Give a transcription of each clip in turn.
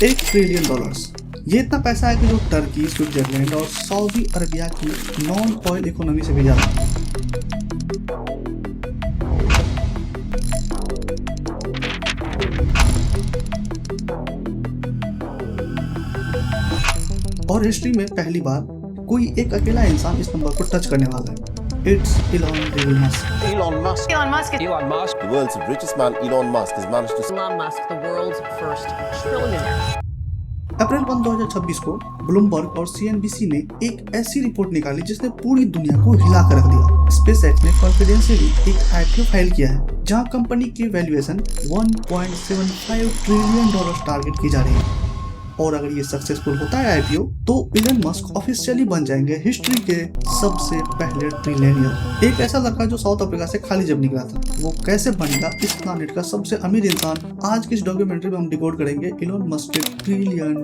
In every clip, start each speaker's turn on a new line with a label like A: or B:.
A: $1 trillion. ये इतना पैसा है कि जो टर्की, स्विट्जरलैंड और सऊदी अरबिया की नॉन ऑयल इकोनॉमी से भी ज्यादा है। और हिस्ट्री में पहली बार कोई एक अकेला इंसान इस नंबर को टच करने वाला है। It's Elon Musk.
B: Elon Musk.
C: Elon Musk.
B: Elon Musk.
D: The world's richest man, Elon Musk, has managed to...
C: Elon Musk, the world's first trillionaire.
A: अप्रैल 1, 2026 को ब्लूमबर्ग और CNBC ने एक ऐसी रिपोर्ट निकाली जिसने पूरी दुनिया को हिला कर रख दिया। स्पेसएक्स ने कॉन्फिडेंशियली एक IPO फाइल किया है जहां कंपनी की वैल्यूएशन $1.75 ट्रिलियन टारगेट की जा रही है। और अगर ये सक्सेसफुल होता है IPO, तो इलन मस्क ऑफिशियली बन जाएंगे हिस्ट्री के सबसे पहले ट्रिलियनियर। एक ऐसा लड़का जो साउथ अफ्रीका से खाली जब निकला था, वो कैसे बनेगा इस प्लैनेट का सबसे अमीर इंसान, आज की इस डॉक्यूमेंट्री में हम डिकोड करेंगे इलन मस्क के $1 ट्रिलियन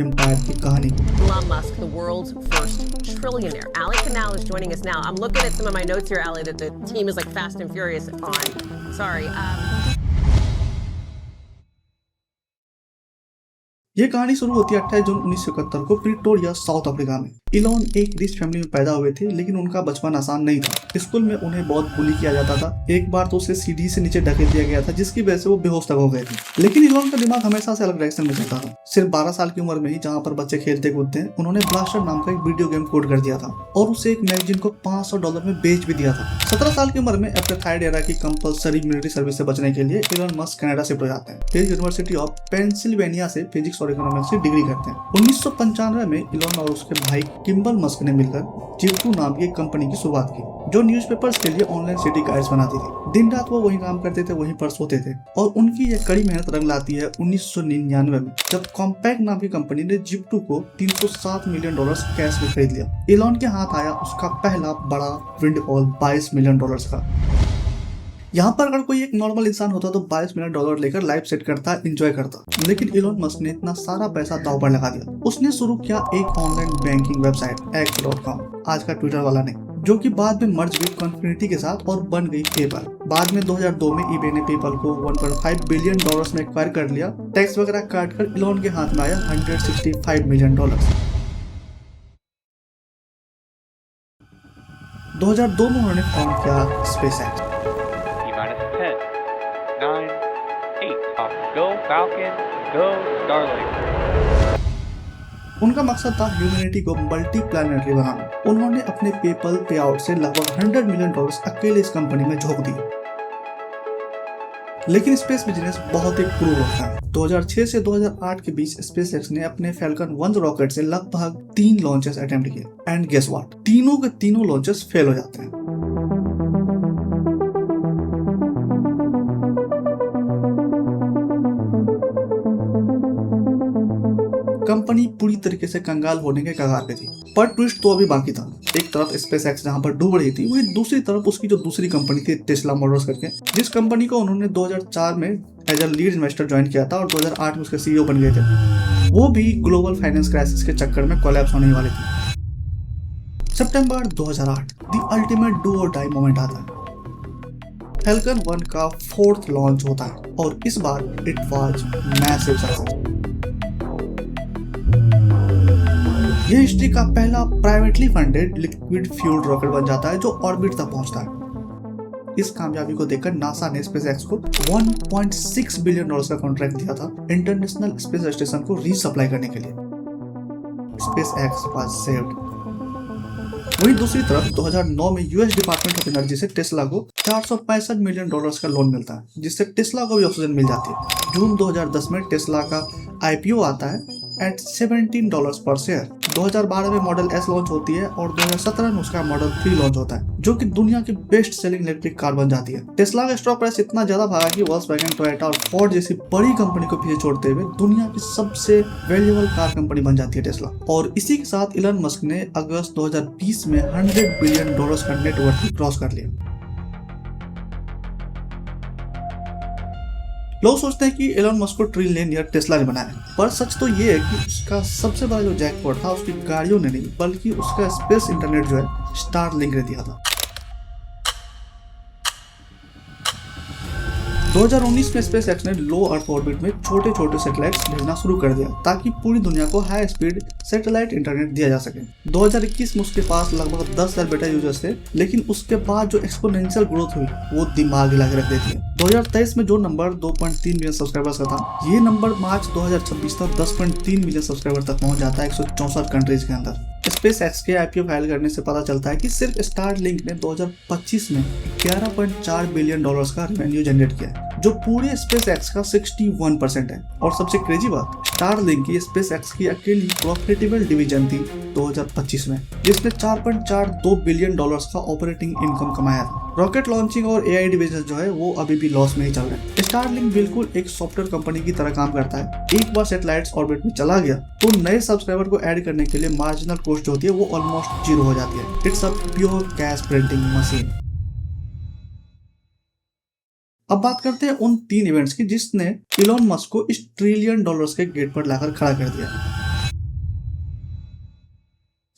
A: एम्पायर की कहानी।
C: Elon Musk, the world's first trillionaire. Ali Canal is joining us now. I'm looking at some of my notes here, Ali, that the team is like fast and furious on. Sorry.
A: ये कहानी शुरू होती है 28 जून 1971 को Pretoria, south Africa में। Elon एक rich family में पैदा हुए थे, लेकिन उनका बचपन आसान नहीं था। स्कूल में उन्हें बहुत बुली किया जाता था। एक बार तो उसे सीढ़ी से नीचे ढकेल दिया गया था, जिसकी वजह से वो बेहोश तक हो गए थे। लेकिन इलॉन का दिमाग हमेशा से अलग डायरेक्शन में चलता था। सिर्फ 12 साल की उम्र में ही, जहाँ पर बच्चे खेलते कूदते हैं, उन्होंने ब्लास्टर नाम का एक वीडियो गेम कोड कर दिया था और उसे एक मैगजीन को $500 में बेच भी दिया था। 17 साल की उम्र में एपार्थाइड एरा की कंपल्सरी मिलिट्री सर्विस से बचने के लिए इलॉन मस्क कनाडा शिफ्ट हो जाते हैं। फिर यूनिवर्सिटी ऑफ पेंसिल्वेनिया से फिजिक्स और इकोनॉमिक्स की डिग्री करते हैं। 1995 में इलॉन और उसके भाई किम्बल मस्क ने मिलकर जिप्टू नाम की एक कंपनी की शुरुआत की, जो न्यूज़पेपर्स के लिए ऑनलाइन सिटी गाइड्स बनाती थी। दिन रात वो वही काम करते थे, वहीं पर सोते थे। और उनकी ये कड़ी मेहनत रंग लाती है 1999 में, जब कॉम्पैक्ट नाम की कंपनी ने जिप्टू को $307 मिलियन कैश में खरीद लिया। इलॉन के हाथ आया उसका पहला बड़ा विंडफॉल $22 मिलियन का। यहाँ पर अगर कोई एक नॉर्मल इंसान होता तो $22 मिलियन लेकर लाइफ सेट करता, एंजॉय करता। लेकिन इलॉन मस्क ने इतना सारा पैसा दांव पर लगा दिया। उसने शुरू किया एक ऑनलाइन बैंकिंग वेबसाइट X.com, आज का ट्विटर वाला नहीं, जो कि बाद में मर्ज हुई कॉन्फिनिटी के साथ और बन गई पेपल। बाद में 2002 में eBay ने पेपल को $1.5 बिलियन में एक्वायर कर लिया। टैक्स वगैरह काट कर इलॉन के हाथ में आया $165 मिलियन। 2002 में उन्होंने फॉर्म किया SpaceX.
E: 9, 8, off. Go Falcon, go Starlink.
A: उनका मकसद था ह्यूमैनिटी को मल्टी प्लैनेटरी बनाना। उन्होंने अपने पेपल पे आउट से लगभग $100 मिलियन अकेले इस कंपनी में झोंक दिए। लेकिन स्पेस बिजनेस बहुत ही क्रूर होता है। 2006 से 2008 के बीच स्पेसएक्स ने अपने फैल्कन 1 रॉकेट से लगभग 3 लॉन्चेस अटेम्प्ट किए। एंड गेस व्हाट, तीनों के तीनों लॉन्चेस फेल हो जाते हैं। कंपनी पूरी तरीके से कंगाल होने के कगार पे थी। पर ट्विस्ट तो अभी बाकी था। एक तरफ स्पेसएक्स जहां पर डूब रही थी, वही दूसरी तरफ उसकी जो दूसरी कंपनी थी टेस्ला मोटर्स करके, जिस कंपनी को उन्होंने 2004 में as a lead investor join किया था और 2008 में उसके CEO बन गए थे। वो भी ग्लोबल फाइनेंस क्राइसिस के चक्कर में कोलैप्स होने वाली थी। सितंबर 2008 द अल्टीमेट डू और डाई मोमेंट आता है। फैल्कन 1 का 4th लॉन्च होता है और इस बार इट वाज मैसिव सक्सेस। ये हिस्ट्री का पहला privately funded liquid fuelled rocket बन जाता है जो ऑर्बिट तक पहुंचता है। इस कामयाबी को देखकर नासा ने स्पेसएक्स को $1.6 बिलियन का कॉन्ट्रैक्ट दिया था इंटरनेशनल स्पेस स्टेशन को रीसप्लाई करने के लिए। SpaceX was saved. वहीं दूसरी तरफ 2009 में यूएस डिपार्टमेंट ऑफ एनर्जी से टेस्ला को $465 मिलियन का लोन मिलता है, जिससे टेस्ला को भी ऑक्सीजन मिल जाती है। जून 2010 में टेस्ला का IPO आता है एट $17 पर शेयर। 2012 में मॉडल S लॉन्च होती है और 2017 में उसका मॉडल 3 लॉन्च होता है, जो कि दुनिया की बेस्ट सेलिंग इलेक्ट्रिक कार बन जाती है। टेस्ला का स्टॉक प्राइस इतना ज्यादा भागा कि वोल्क्सवैगन, टोयोटा और फोर्ड जैसी बड़ी कंपनी को पीछे छोड़ते हुए दुनिया की सबसे वैल्यूएबल कार कंपनी बन जाती है टेस्ला। और इसी के साथ इलन मस्क ने अगस्त 2020 में $100 बिलियन का नेटवर्थ क्रॉस कर लिया। लोग सोचते हैं कि एलन मस्क को ट्रिलियनियर टेस्ला ने बनाया, पर सच तो ये है कि उसका सबसे बड़ा जो जैकपॉट था उसकी गाड़ियों ने नहीं, बल्कि उसका स्पेस इंटरनेट जो है स्टारलिंक ने दिया था। 2019 में स्पेसएक्स ने लो अर्थ ऑर्बिट में छोटे छोटे सैटेलाइट्स भेजना शुरू कर दिया ताकि पूरी दुनिया को हाई स्पीड सैटेलाइट इंटरनेट दिया जा सके। 2021 में उसके पास लगभग 10,000 बेटा यूजर्स थे, लेकिन उसके बाद जो एक्सपोनेंशियल ग्रोथ हुई वो दिमाग हिला के रख देती है। 2023 में जो नंबर 2.3 मिलियन सब्सक्राइबर्स का था, ये नंबर मार्च 2026 तक 10.3 मिलियन सब्सक्राइबर तक पहुंच जाता है 164 कंट्रीज के अंदर। स्पेसएक्स के आईपीओ फाइल करने से पता चलता है कि सिर्फ स्टारलिंक ने 2025 में 11.4 बिलियन डॉलर्स का रेवेन्यू जनरेट किया है, जो पूरे स्पेसएक्स का 61% है। और सबसे क्रेजी बात, स्टारलिंक की स्पेसएक्स की अकेली प्रॉफिटेबल डिवीजन थी 2025 में, जिसने 4.42 बिलियन डॉलर्स का ऑपरेटिंग इनकम कमाया था। रॉकेट लॉन्चिंग और एआई डिवीजन जो है वो अभी भी लॉस में ही चल रहे हैं। स्टारलिंक बिल्कुल एक सॉफ्टवेयर कंपनी की तरह काम करता है। एक बार सैटेलाइट्स ऑर्बिट में चला गया तो नए सब्सक्राइबर को ऐड करने के लिए मार्जिनल कॉस्ट जो होती है वो ऑलमोस्ट जीरो हो जाती है। It's a pure cash printing machine. अब बात करते हैं उन 3 इवेंट्स की जिसने इलॉन मस्क को इस ट्रिलियन डॉलर्स के गेट पर लाकर खड़ा कर दिया।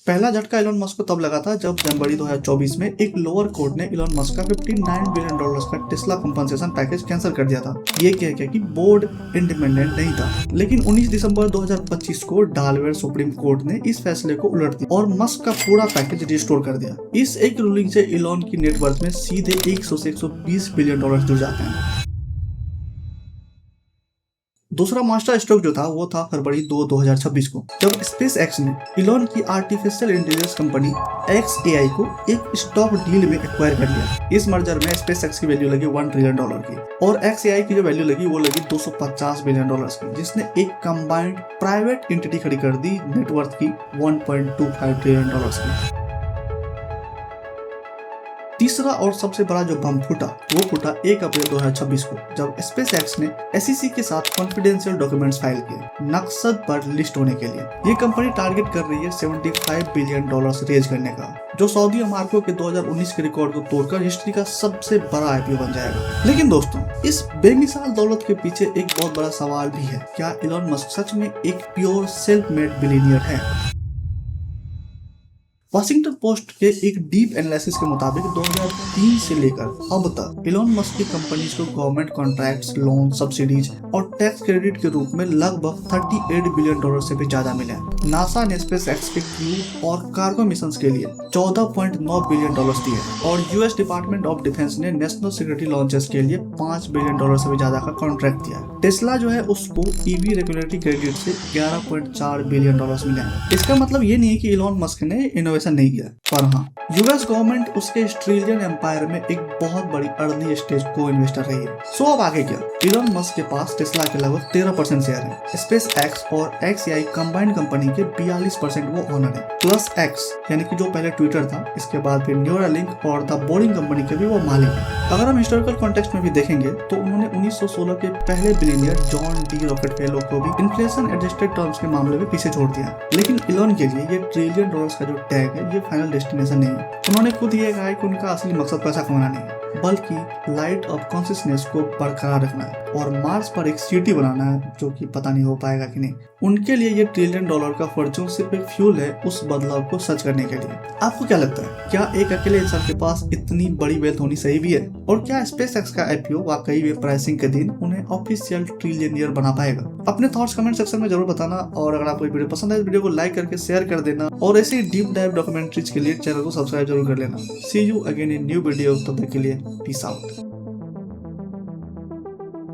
A: पहला झटका इलॉन मस्क को तब लगा था जब जनवरी 2024 में एक लोअर कोर्ट ने इलॉन मस्क का 59 बिलियन डॉलर्स का टेस्ला कंपनसेशन पैकेज कैंसिल कर दिया था। ये कह के कि बोर्ड इंडिपेंडेंट नहीं था। लेकिन 19 दिसंबर 2025 को डेलावेयर सुप्रीम कोर्ट ने इस फैसले को उलट दिया और मस्क का पूरा पैकेज रिस्टोर कर दिया। इस एक रूलिंग से इलॉन की नेटवर्थ में सीधे 100 से 120 बिलियन डॉलर जुड़ जाते हैं। दूसरा मास्टर स्ट्रोक जो था वो था फरवरी 2, 2026 को, जब स्पेसएक्स ने इलॉन की आर्टिफिशियल इंटेलिजेंस कंपनी XAI को एक स्टॉक डील में एक्वायर कर लिया। इस मर्जर में स्पेसएक्स की वैल्यू लगी $1 ट्रिलियन की और XAI की जो वैल्यू लगी वो लगी $250 बिलियन की, जिसने एक कंबाइंड प्राइवेट एंटिटी खड़ी कर दी नेटवर्थ की $1.25 ट्रिलियन की। तीसरा और सबसे बड़ा जो बम फूटा वो फूटा 1 अप्रैल 2026 को, जब स्पेसएक्स ने SEC के साथ कॉन्फिडेंशियल डॉक्यूमेंट्स फाइल किए नक्सद पर लिस्ट होने के लिए। ये कंपनी टारगेट कर रही है $75 बिलियन रेज करने का, जो सऊदी अमारको के 2019 के रिकॉर्ड को तोड़कर हिस्ट्री का सबसे बड़ा आईपीओ बन जाएगा। लेकिन दोस्तों, इस बेमिसाल दौलत के पीछे एक बहुत बड़ा सवाल भी है, क्या इलॉन मस्क सच में एक प्योर सेल्फ मेड बिलियनियर है? वाशिंगटन पोस्ट के एक डीप एनालिसिस के मुताबिक 2003 से लेकर अब तक इलॉन मस्क की कंपनीज को गवर्नमेंट कॉन्ट्रैक्ट्स, लोन, सब्सिडीज और टैक्स क्रेडिट के रूप में लगभग $38 बिलियन से भी ज्यादा मिले। नासा ने स्पेसएक्स के क्रू और कार्गो मिशंस के लिए $14.9 बिलियन दिए और यूएस डिपार्टमेंट ऑफ डिफेंस ने नेशनल सिक्योरिटी लॉन्चेस के लिए $5 बिलियन से भी ज्यादा का कॉन्ट्रैक्ट दिया। टेस्ला जो है उसको ईवी रेगुलेटरी क्रेडिट से $11.4 बिलियन मिले। इसका मतलब ये नहीं है कि इलॉन मस्क ने इनोवेशन नहीं किया, पर हाँ, यूएस गवर्नमेंट उसके ट्रिलियन एम्पायर में एक बहुत बड़ी अर्ली स्टेज को इन्वेस्टर रही है। सो अब आगे क्या? इलॉन मस्क के पास टेस्ला के लगभग 13% शेयर है। स्पेसएक्स और XAI कंबाइंड कंपनी के 42% वो ओनर है, प्लस X यानी कि जो पहले ट्विटर था, इसके बाद फिर न्यूरालिंक और द बोरिंग कंपनी के भी वो मालिक है। अगर हम हिस्टोरिकल कॉन्टेक्स्ट में भी देखेंगे तो उन्होंने 1916 के पहले बिलियनियर जॉन डी रॉकेटफेलो को भी इन्फ्लेशन एडजस्टेड टर्म्स के मामले में पीछे छोड़ दिया। लेकिन इलॉन के लिए ये ट्रिलियन डॉलर्स का जो टैग है ये फाइनल डेस्टिनेशन नहीं है। उन्होंने खुद ये कहा है कि उनका असली मकसद पैसा कमाना नहीं है, बल्कि लाइट ऑफ कॉन्शियसनेस को बरकरार रखना है और मार्स पर एक सिटी बनाना है, जो कि पता नहीं हो पाएगा कि नहीं। उनके लिए ये $1 ट्रिलियन का फॉर्चून सिर्फ एक फ्यूल है उस बदलाव को सच करने के लिए। आपको क्या लगता है, क्या एक अकेले इंसान के पास इतनी बड़ी वेल्थ होनी सही भी है? और क्या स्पेसएक्स का आईपीओ वाकई में प्राइसिंग के दिन उन्हें ऑफिशियल ट्रिलियनियर बना पाएगा? अपने थॉट्स कमेंट सेक्शन में जरूर बताना और अगर आपको वीडियो पसंद है इस वीडियो को लाइक करके शेयर कर देना और ऐसे डीप डाइव डॉक्यूमेंट्रीज के लिए चैनल को सब्सक्राइब जरूर कर लेना। See you again in new video, तब तक के लिए पीस आउट।